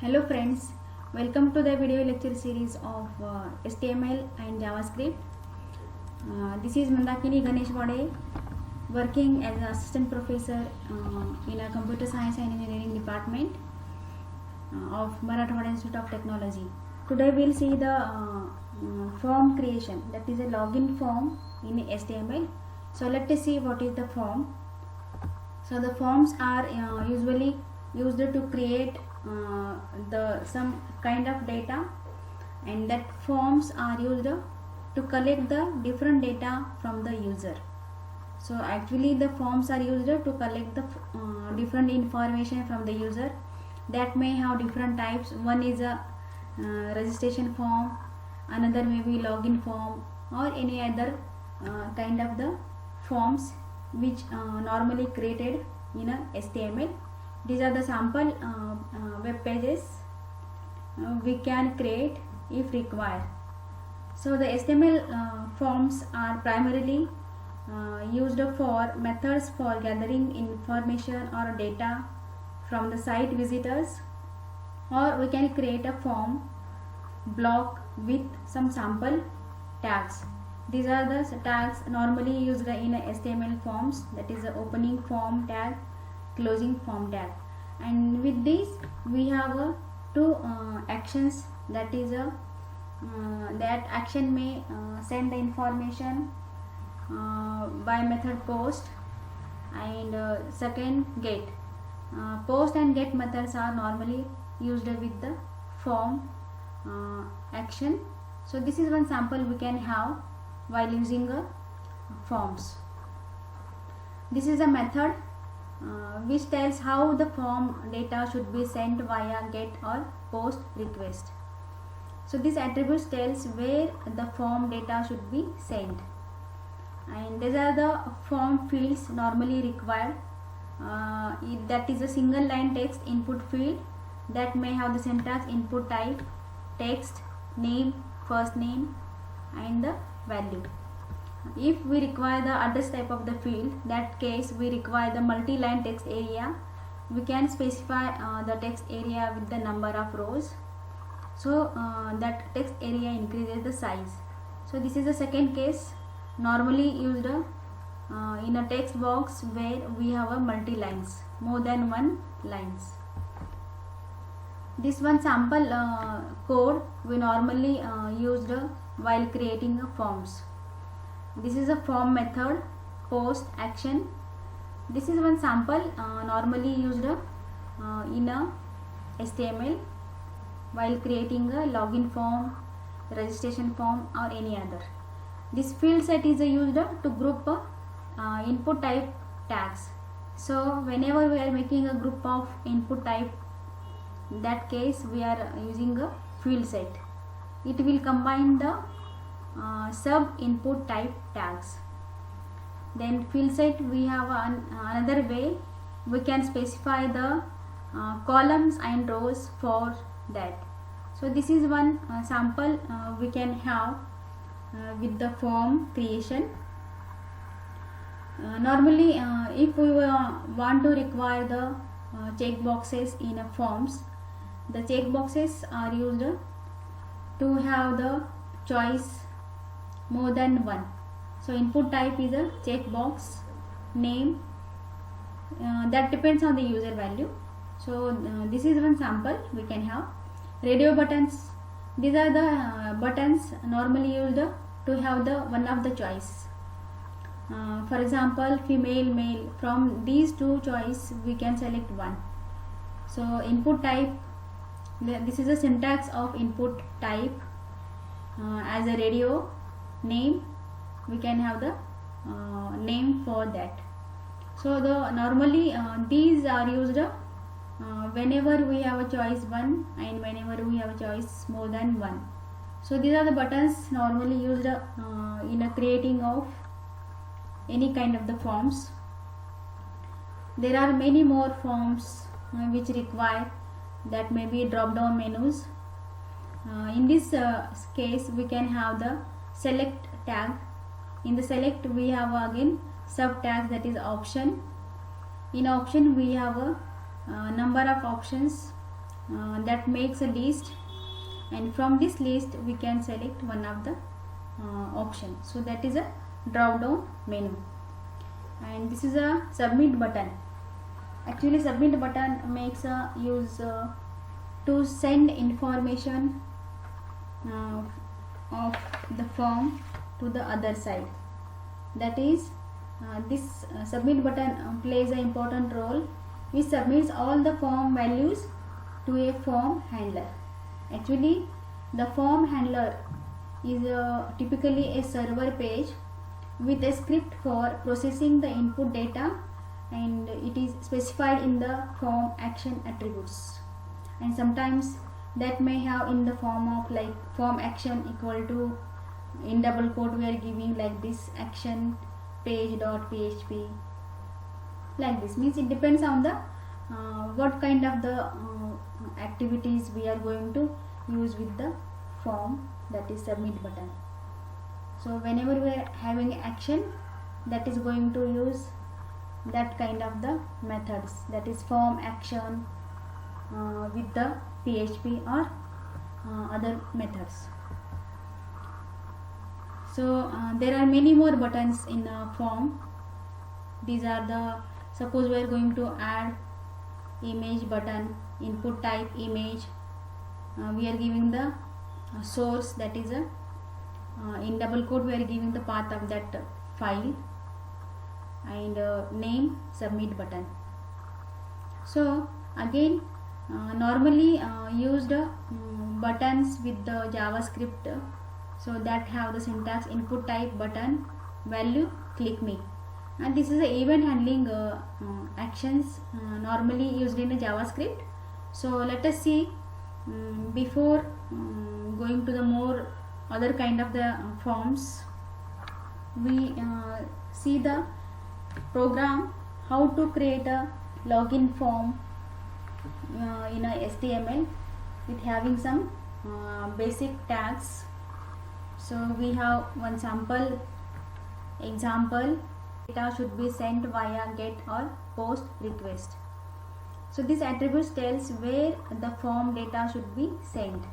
Hello friends, welcome to the video lecture series of HTML and JavaScript. This is Mandakini Ganesh Wade, working as an assistant professor in a computer science and engineering department of Marathwada Institute of Technology. Today we will see the form creation, that is a login form in HTML. So let us see what is the form. So the forms are usually used to create some kind of data, and that forms are used to collect the different data from the user. So actually the forms are used to collect the different information from the user that may have different types. One is a registration form, another may be login form, or any other kind of the forms which normally created in a HTML. These are the sample web pages we can create if required. So the HTML forms are primarily used for methods for gathering information or data from the site visitors, or we can create a form block with some sample tags. These are the tags normally used in HTML forms, that is the opening form tag, closing form tag. And with this we have two actions, that is that action may send the information by method post, and second get. Post and get methods are normally used with the form action. So this is one sample we can have while using forms. This is a method which tells how the form data should be sent via get or post request. So this attribute tells where the form data should be sent, and these are the form fields normally required. That is a single line text input field that may have the syntax input type, text, name, first name, and the value. If we require the address type of the field, that case we require the multi-line text area. We can specify the text area with the number of rows, so that text area increases the size. So this is the second case normally used in a text box where we have a multi-lines, more than one lines. This one sample code we normally used while creating forms. This is a form method post action. This is one sample normally used in a HTML while creating a login form, registration form, or any other. This field set is used to group input type tags. So whenever we are making a group of input type, in that case we are using a field set. It will combine the sub input type tags. Then field set, we have another way we can specify the columns and rows for that. So this is one sample we can have with the form creation. Normally if we want to require the check boxes in a forms, the check boxes are used to have the choice more than one. So input type is a checkbox, name, that depends on the user value. So this is one sample we can have. Radio buttons, these are the buttons normally used to have the one of the choice. For example, female, male, from these two choice we can select one. So input type, this is a syntax of input type. As a radio, name, we can have the name for that. So the normally these are used whenever we have a choice one and whenever we have a choice more than one. So these are the buttons normally used in a creating of any kind of the forms. There are many more forms which require, that may be drop down menus. In this case we can have the select tag. In the select we have again sub tags, that is option. In option we have a number of options that makes a list, and from this list we can select one of the option. So that is a drop down menu. And this is a submit button. Actually submit button makes a use to send information of the form to the other side. That is this submit button plays an important role, which submits all the form values to a form handler. Actually the form handler is typically a server page with a script for processing the input data, and it is specified in the form action attributes, and sometimes that may have in the form of like form action equal to, in double quote we are giving like this action page.php, like this. Means it depends on the what kind of the activities we are going to use with the form, that is submit button. So whenever we are having action, that is going to use that kind of the methods, that is form action with the PHP or other methods. So there are many more buttons in a form. These are the, suppose we are going to add image button, input type image, we are giving the source, that is a in double quote we are giving the path of that file, and name submit button. So again normally used buttons with the JavaScript, so that have the syntax input type button value click me, and this is a event handling actions normally used in a JavaScript. So let us see before going to the more other kind of the forms, we see the program how to create a login form in a HTML with having some basic tags. So we have one sample example, data should be sent via get or post request. So this attributes tells where the form data should be sent,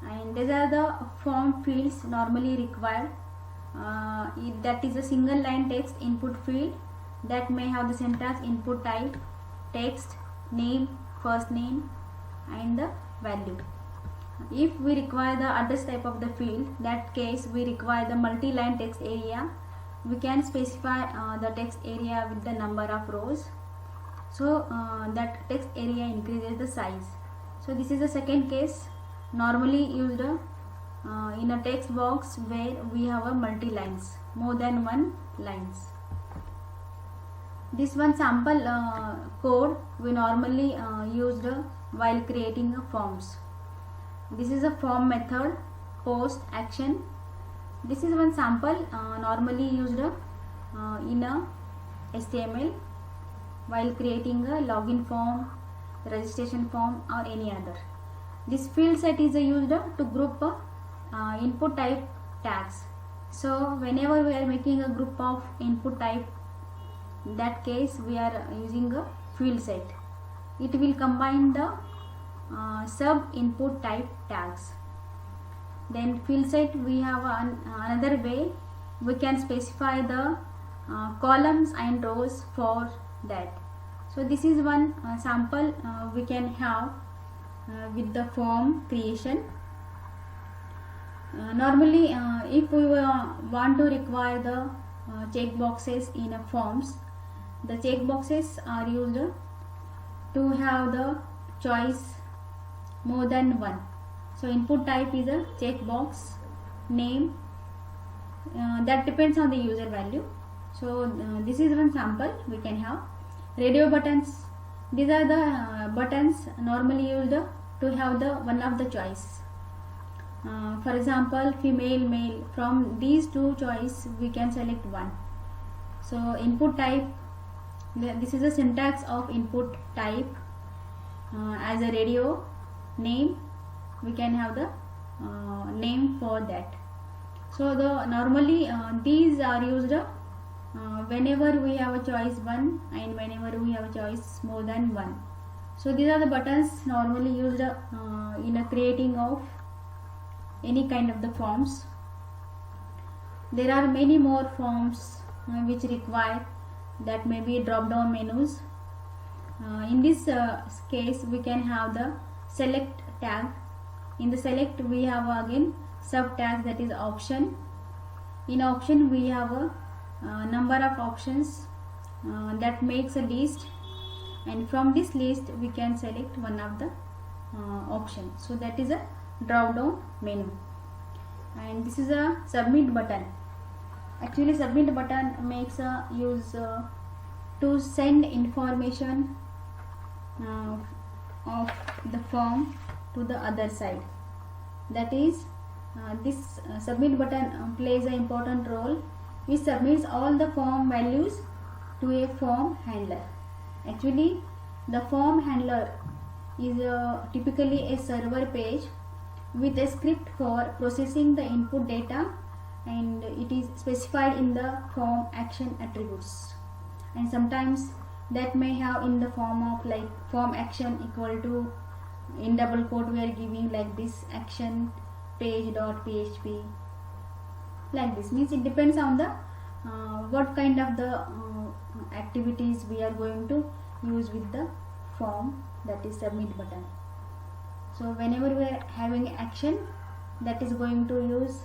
and these are the form fields normally required. That is a single line text input field that may have the syntax input type text, name, first name, and the value. If we require the address type of the field, that case we require the multi-line text area. We can specify the text area with the number of rows, so that text area increases the size. So this is the second case normally used in a text box where we have a multi lines, more than one lines. This one sample code we normally used while creating forms. This is a form method post action. This is one sample normally used in a HTML while creating a login form, registration form, or any other. This field set is used to group input type tags. So whenever we are making a group of input type, in that case we are using a field set. It will combine the sub input type tags. Then field set we have another way we can specify the columns and rows for that. So this is one sample we can have with the form creation. Normally if we want to require the check boxes in a forms, the check boxes are used to have the choice more than one. So input type is a checkbox, name, that depends on the user value. So this is one sample we can have. Radio buttons, these are the buttons normally used to have the one of the choice. For example, female, male, from these two choice we can select one. So input type, this is a syntax of input type. As a radio, name, we can have the name for that. So the normally these are used whenever we have a choice one and whenever we have a choice more than one. So these are the buttons normally used in a creating of any kind of the forms. There are many more forms which require that may be drop down menus. In this case we can have the select tag. In the select we have again sub tags, that is option. In option we have a number of options that makes a list, and from this list we can select one of the option. So that is a drop down menu. And this is a submit button. Actually submit button makes a use to send information of the form to the other side. That is this submit button plays an important role, which submits all the form values to a form handler. Actually the form handler is typically a server page with a script for processing the input data, and it is specified in the form action attributes, and sometimes that may have in the form of like form action equal to, in double quote we are giving like this action page.php, like this. Means it depends on the what kind of the activities we are going to use with the form, that is submit button. So whenever we are having action, that is going to use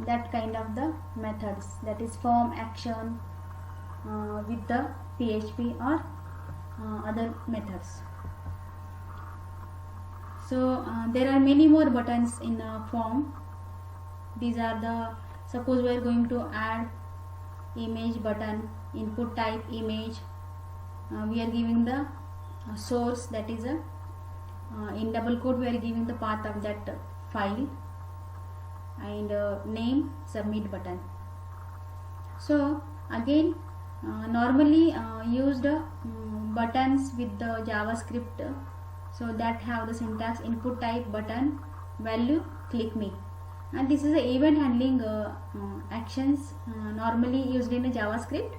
that kind of the methods, that is form action with the PHP or other methods. So there are many more buttons in a form. These are the, suppose we are going to add image button, input type image, we are giving the source, that is a in double quote we are giving the path of that file, and name submit button. So again normally used buttons with the JavaScript, so that have the syntax input type button value click me, and this is a event handling actions normally used in a JavaScript.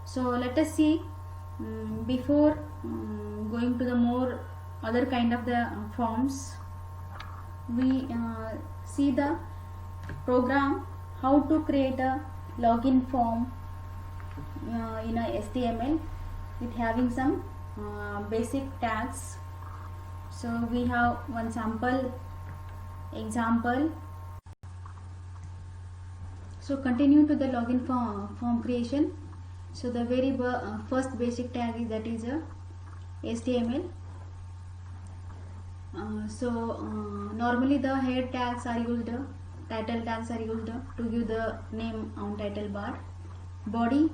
So let us see before going to the more other kind of the forms, we see the program how to create a login form in a HTML with having some basic tags. So we have one sample example. So continue to the login form creation. So the very first basic tag is, that is a HTML. Normally the head tags are used, title tags are used to give the name on title bar. Body,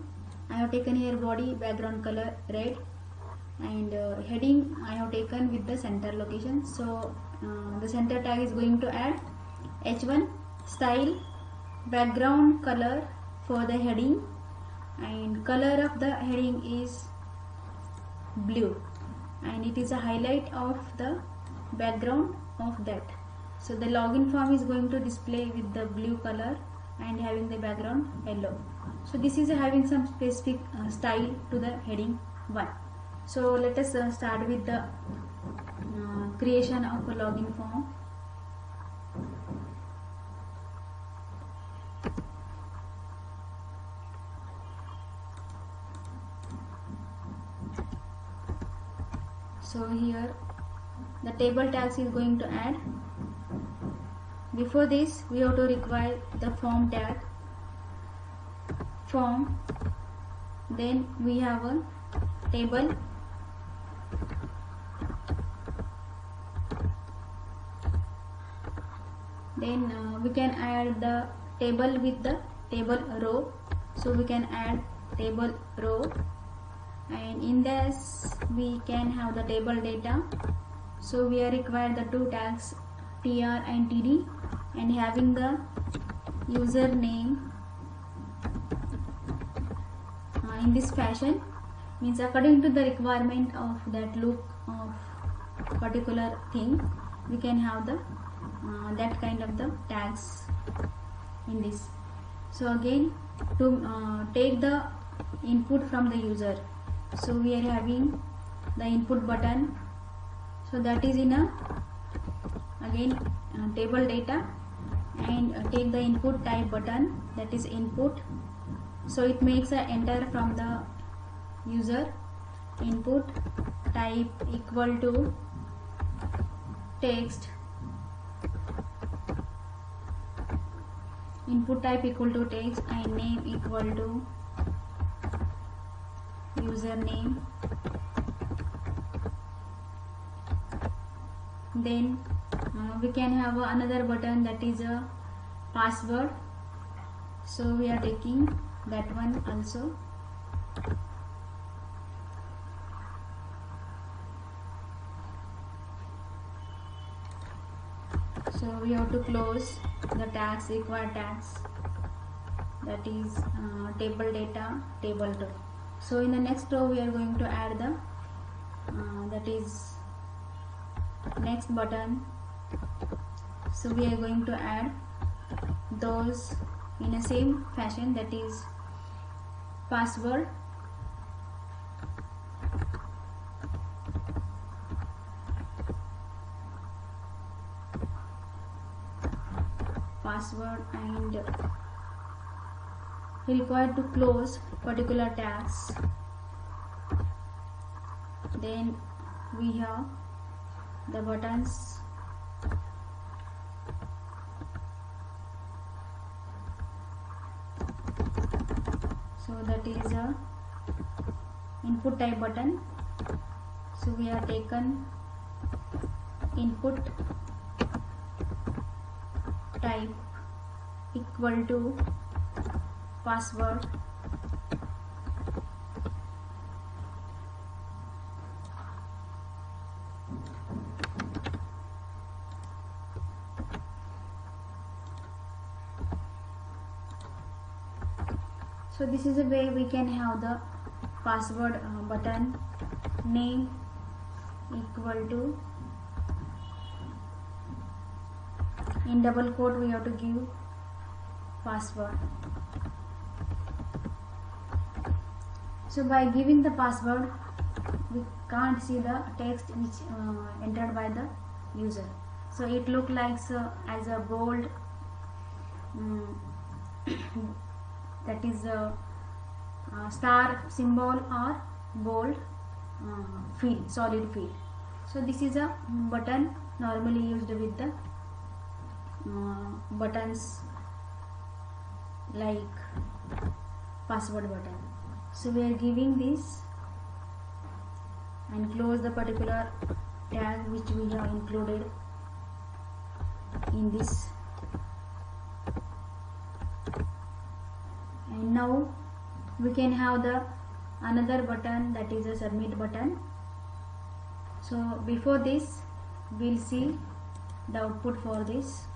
I have taken here body background color red, and heading I have taken with the center location. So the center tag is going to add h1 style background color for the heading, and color of the heading is blue, and it is a highlight of the background of that. So the login form is going to display with the blue color and having the background yellow. So this is having some specific style to the heading 1. So let us start with the creation of a login form. So here the table tags is going to add. Before this we have to require the form tag, form, then we have a table, then we can add the table with the table row. So we can add table row, and in this we can have the table data. So we are required the two tags tr and td, and having the username in this fashion, means according to the requirement of that loop of particular thing, we can have the that kind of the tags in this. So again to take the input from the user, so we are having the input button So that is in a again table data, and take the input type button, that is input. So it makes a enter from the user, input type equal to text, input type equal to text, and name equal to username. Then we can have another button, that is a password. So we are taking that one also. So we have to close the tags, required tags, that is table data, table 2. So in the next row we are going to add the that is next button. So we are going to add those in the same fashion, that is password, and required to close particular tags. Then we have the buttons, so that is a input type button. So we have taken input type equal to password, so this is a way we can have the password button, name equal to, in double quote we have to give password. So by giving the password we can't see the text which entered by the user, so it looks like as a bold that is a star symbol or bold field, solid field. So this is a button normally used with the buttons like password button. So we are giving this and close the particular tag which we have included in this. And now we can have the another button, that is a submit button. So before this we'll see the output for this.